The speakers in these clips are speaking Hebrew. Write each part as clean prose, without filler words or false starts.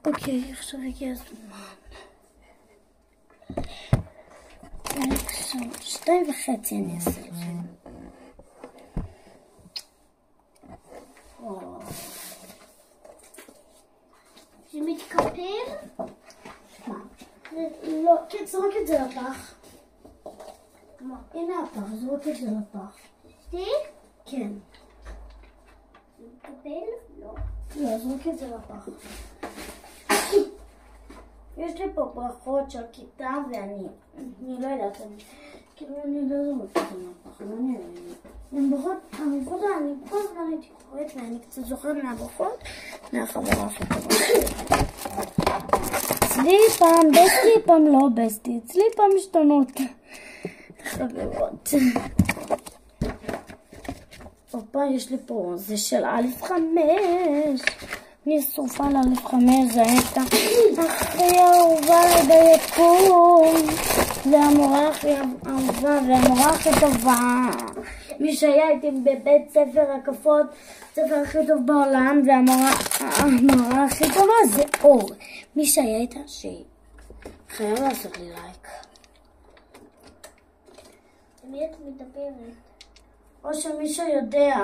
אוקיי, עכשיו הגיע הזמן. 2.5 אני אעשה לכם. זה מתקפל? מה? לא, כן, זרוק את זה לפח. מה? הנה הפח, זרוק את זה לפח. זה? כן. זה מתקפל? לא. לא, זרוק את זה לפח. יש לי פה ברכות של כיתה ואני לא יודעת, כאילו אני לא זוכרת את זה מהפח, לא נראה לי. הן ברכות, אני כל הזמן הייתי קוראת ואני קצת זוכרת מהברכות, מהחברה הכי טובה. אצלי פעם בסטי, פעם לא בסטי, אצלי פעם משתנות חברות. הופה, יש לי פה, זה של א'5. אני שרופה על א'5, זה הייתה הכי אהובה ביקום. זה המורה הכי אהובה והמורה הכי טובה. מי שהיה איתי בבית ספר הקפות, הספר הכי טוב בעולם, והמורה הכי טובה זה אור. מי שהיה איתה שהיא חייב לעשות לי לייק. למי את מדברת? או שמישהו יודע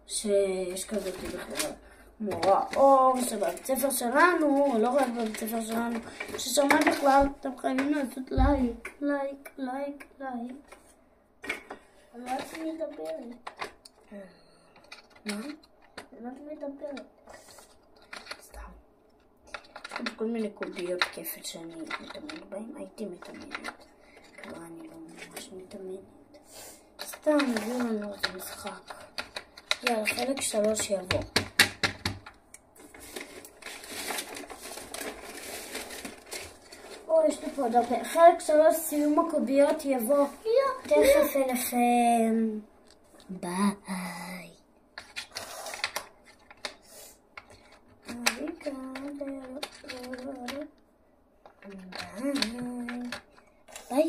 שיש כזאת בכלל מורה אור שבבית ספר שלנו, או לא רק בבית ספר שלנו, ששמע בכלל, אתם חייבים לעשות לייק, לייק, לייק, לייק. למה את מדברת? מה? למה את מדברת? סתם. יש לי כל מיני קוביות כיפת שאני מתאמנת בהם, הייתי מתאמנת. כבר אני לא ממש מתאמנת. סתם, הביאו לנו איזה משחק. יאללה, חלק 3 יבוא. יש לי פה עוד הרבה. חלק 3 סיום הקוביות יבוא תכף אליכם. ביי. ביי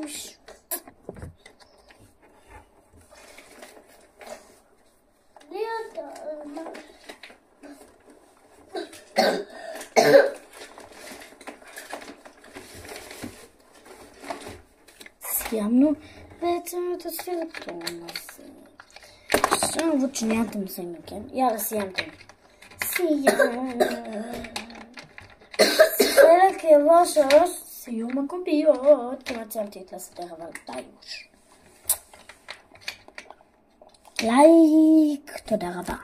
יוש. סיימנו בעצם את הסרטון הזה. עכשיו עוד שנייה אתם מסיימים, כן? יאללה, סיימתם. סיימנו. חלק יבוא 3 סיום הקוביות. כמעט סיימתי את לסדר, אבל די. לייק, תודה רבה.